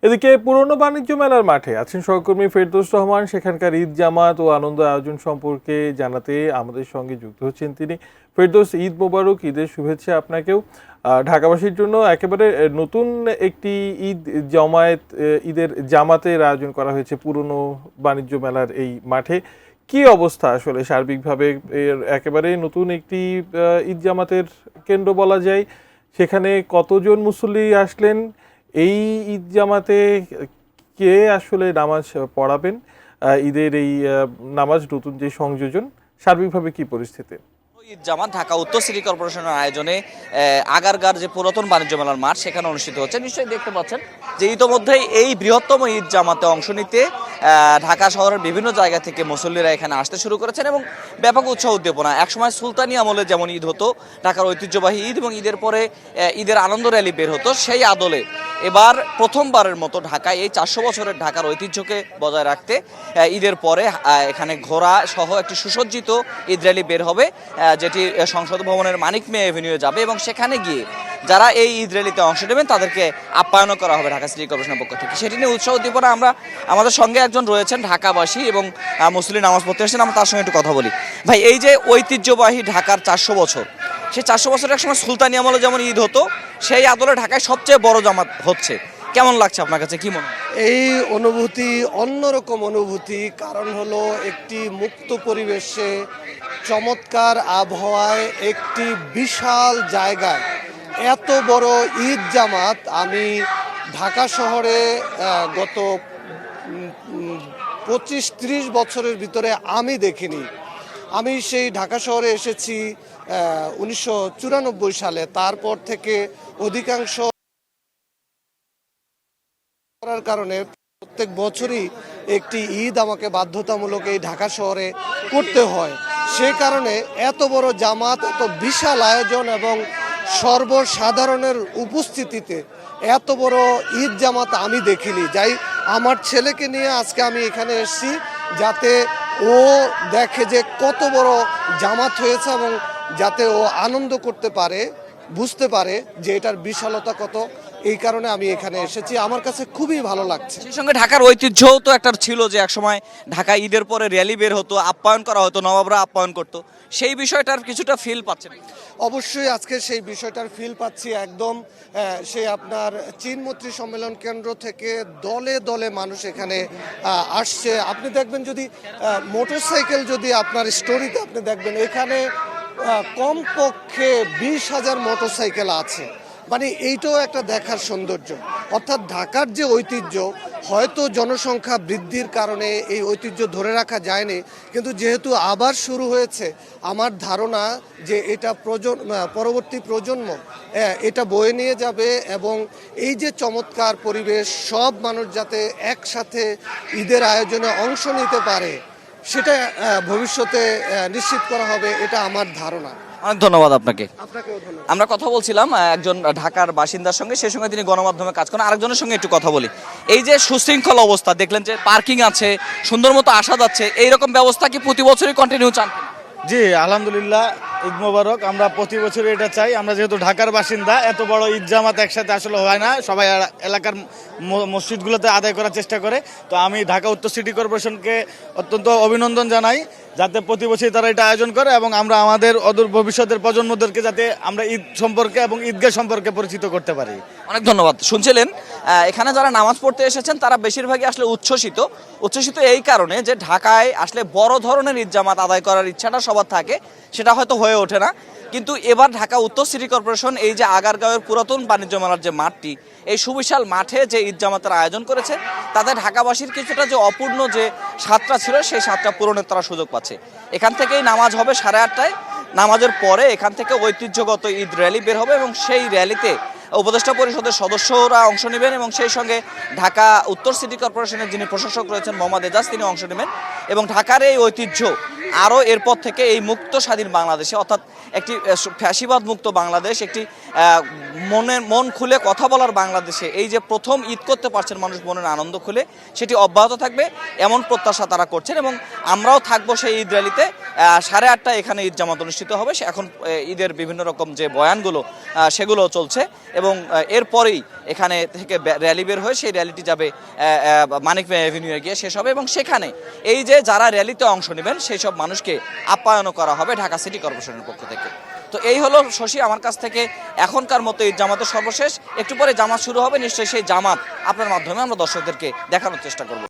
এদিকে পুরনো বাণিজ্য মেলার মাঠে আছেন সহকর্মী ফেরদৌস রহমান। সেখানকার ঈদ জামাত ও আনন্দ আয়োজন সম্পর্কে জানাতে আমাদের সঙ্গে যুক্ত হচ্ছেন তিনি। ফেরদৌস, ঈদ মোবারক, ঈদের শুভেচ্ছা আপনাকেও। ঢাকাবাসীর জন্য একেবারে নতুন একটি ঈদের জামাতের আয়োজন করা হয়েছে পুরনো বাণিজ্য মেলার এই মাঠে। কি অবস্থা আসলে সার্বিকভাবে? একেবারে নতুন একটি ঈদ জামাতের কেন্দ্র বলা যায়। সেখানে কতজন মুসল্লি আসলেন? এই ঈদ জামাতে কে আসলে নামাজ পড়াবেন? ঈদের এই নামাজ নতুন যে সংযোজন, সার্বিকভাবে কি পরিস্থিতি? ঈদ জামাত ঢাকা উত্তর সিটি কর্পোরেশনের আয়োজনে আগারগার যে পুরাতন বাণিজ্য মেলার মাঠ সেখানে অনুষ্ঠিত হচ্ছে। নিশ্চয়ই দেখতে পাচ্ছেন যে ইতোমধ্যেই এই বৃহত্তম ঈদ জামাতে অংশ নিতে ঢাকা শহরের বিভিন্ন জায়গা থেকে মুসল্লিরা এখানে আসতে শুরু করেছেন এবং ব্যাপক উৎসাহ উদ্দীপনা। একসময় সুলতানি আমলে যেমন ঈদ হতো, ঢাকার ঐতিহ্যবাহী ঈদ, এবং ঈদের পরে ঈদের আনন্দ র্যালি বের হতো, সেই আদলে এবার প্রথমবারের মতো ঢাকায় এই 400 বছরের ঢাকার ঐতিহ্যকে বজায় রাখতে ঈদের পরে এখানে ঘোড়া সহ একটি সুসজ্জিত ঈদ র্যালি বের হবে, যেটি সংসদ ভবনের মানিক মিয়া এভিনিউয়ে যাবে এবং সেখানে গিয়ে যারা এই ঈদ র্যালিতে অংশ নেবেন তাদেরকে আপ্যায়নও করা হবে ঢাকা সিটি কর্পোরেশনের পক্ষ থেকে। সেটি নিয়ে উৎসাহ উদ্দীপনা আমরা আমাদের সঙ্গে একজন রয়েছেন ঢাকাবাসী এবং মুসলিম নামাজ পড়তে এসেছেন, আমরা তার সঙ্গে একটু কথা বলি। ভাই, এই যে ঐতিহ্যবাহী ঢাকার 400 বছর, সেই 400 বছরের এক সময় সুলতানি আমলে যেমন ঈদ হতো, সেই আদলে ঢাকায় সবচেয়ে বড় জামাত হচ্ছে, কেমন লাগছে আপনার কাছে? কি মনে হয়? এই অনুভূতি অন্যরকম অনুভূতি। কারণ হলো একটি মুক্ত পরিবেশে, চমৎকার আবহাওয়ায়, একটি বিশাল জায়গায় এত বড় ঈদ জামাত আমি ঢাকা শহরে গত 25-30 বছরের ভিতরে আমি দেখিনি। আমি সেই ঢাকা শহরে এসেছি 1994 সালে। তারপর থেকে অধিকাংশ করার কারণে প্রত্যেক বছরই একটি ঈদ আমাকে বাধ্যতামূলক এই ঢাকা শহরে করতে হয়। সে কারণে এত বড় জামাত, এত বিশাল আয়োজন এবং সর্বসাধারণের উপস্থিতিতে এত বড় ঈদ জামাত আমি দেখিনি। যাই আমার ছেলেকে নিয়ে আজকে আমি এখানে এসেছি যাতে ও দেখে যে কত বড় জামাত হয়েছে এবং যাতে ও আনন্দ করতে পারে, বুঝতে পারে যে এটার বিশালতা কত। এই কারণে আমি এখানে এসেছি, আমার কাছে খুবই ভালো লাগছে। সেই সঙ্গে ঢাকার ঐতিহ্যও তো একটা ছিল যে একসময় ঢাকা ঈদের পরে র্যালি বের হতো, আপ্যায়ন করা হতো, নবাবরা আপ্যায়ন করতো, সেই বিষয়টার কিছুটা ফিল পাচ্ছেন? অবশ্যই আজকে সেই বিষয়টার ফিল পাচ্ছি একদম। সে আপনার চীনমৈত্রী সম্মেলন কেন্দ্র থেকে দলে দলে মানুষ এখানে আসছে। আপনি দেখবেন যদি মোটরসাইকেল, যদি আপনার স্টোরিতে আপনি দেখবেন এখানে কমপক্ষে 20,000 মোটরসাইকেল আছে। মানে এইটাও একটা দেখার সৌন্দর্য। অর্থাৎ ঢাকার যে ঐতিহ্য, হয়তো জনসংখ্যা বৃদ্ধির কারণে এই ঐতিহ্য ধরে রাখা যায়নি, কিন্তু যেহেতু আবার শুরু হয়েছে, আমার ধারণা যে এটা পরবর্তী প্রজন্ম এটা বয়ে নিয়ে যাবে এবং এই যে চমৎকার পরিবেশ, সব মানুষ যাতে একসাথে ঈদের আয়োজনে অংশ নিতে পারে, সেটা ভবিষ্যতে নিশ্চিত করা হবে, এটা আমার ধারণা। অনেক ধন্যবাদ আপনাকে। আপনাকেও ধন্যবাদ। আমরা কথা বলছিলাম একজন ঢাকার বাসিন্দার সঙ্গে, সেই সঙ্গে তিনি গণমাধ্যমে কাজ করেন। আরেকজনের সঙ্গে একটু কথা বলি। এই যে সুশৃঙ্খল অবস্থা, দেখলেন যে পার্কিং আছে, সুন্দর মতো আসা যাচ্ছে, এইরকম ব্যবস্থা কি প্রতি বছরই কন্টিনিউ চান? জি, আলহামদুলিল্লাহ, ঈদ মোবারক। আমরা প্রতি বছরই এটা চাই। আমরা যেহেতু ঢাকার বাসিন্দা, এত বড় ঈদ জামাত একসাথে আসলে হয় না, সবাই এলাকার মসজিদগুলোতে আদায় করার চেষ্টা করে। তো আমি ঢাকা উত্তর সিটি কর্পোরেশনকে অত্যন্ত অভিনন্দন জানাই যাতে প্রতি বছরই তারা এটা আয়োজন করে এবং আমরা আমাদের অদূর ভবিষ্যতের প্রজন্মদেরকে যাতে আমরা ঈদ সম্পর্কে এবং ঈদগাহ সম্পর্কে পরিচিত করতে পারি। অনেক ধন্যবাদ। শুনছিলেন এখানে যারা নামাজ পড়তে এসেছেন তারা বেশিরভাগই আসলে উচ্ছ্বসিত এই কারণে যে ঢাকায় আসলে বড় ধরনের ঈদ জামাত আদায় করার ইচ্ছাটা সবার থাকে, সেটা হয়তো হয়ে ওঠে না। কিন্তু এবার ঢাকা উত্তর সিটি কর্পোরেশন এই যে আগারগাঁওয়ের পুরাতন বাণিজ্য মেলার যে মাঠটি, এই সুবিশাল মাঠে যে ঈদ জামাতের আয়োজন করেছে, তাতে ঢাকাবাসীর কিছুটা যে অপূর্ণ যে স্বাদটা ছিল, সেই স্বাদটা পূরণের তারা সুযোগ পাচ্ছে। এখান থেকেই নামাজ হবে 8:30টায়। নামাজের পরে এখান থেকে ঐতিহ্যগত ঈদ র্যালি বের হবে এবং সেই র্যালিতে উপদেষ্টা পরিষদের সদস্যরা অংশ নেবেন এবং সেই সঙ্গে ঢাকা উত্তর সিটি কর্পোরেশনের যিনি প্রশাসক রয়েছেন মোহাম্মদ এজাজ, তিনি অংশ নেবেন এবং ঢাকার এই ঐতিহ্য আরও এরপর থেকে এই মুক্ত স্বাধীন বাংলাদেশে অর্থাৎ একটি ফ্যাসিবাদ মুক্ত বাংলাদেশ, একটি মন খুলে কথা বলার বাংলাদেশে এই যে প্রথম ঈদ করতে পারছেন মানুষ মনের আনন্দ খুলে, সেটি অব্যাহত থাকবে এমন প্রত্যাশা তারা করছেন। এবং আমরাও থাকবো সেই ঈদ র্যালিতে। 8:30 এখানে ঈদ জামাত অনুষ্ঠিত হবে। এখন ঈদের বিভিন্ন রকম যে বয়ানগুলো সেগুলো চলছে এবং এরপরেই এখানে থেকে র্যালি বের হয়ে সেই র্যালিটি যাবে মানিক মিয়া এভিনিউয়ে গিয়ে শেষ হবে এবং সেখানে এই যে যারা র্যালিতে অংশ নেবেন সেই সব মানুষকে আপ্যায়নও করা হবে ঢাকা সিটি কর্পোরেশনের পক্ষ থেকে। তো এই হলো শশী আমার কাছ থেকে এখনকার মতো ঈদ জামাতের সর্বশেষ। একটু পরে জামাত শুরু হবে, নিশ্চয়ই সেই জামাত আপনার মাধ্যমে আমরা দর্শকদেরকে দেখানোর চেষ্টা করব।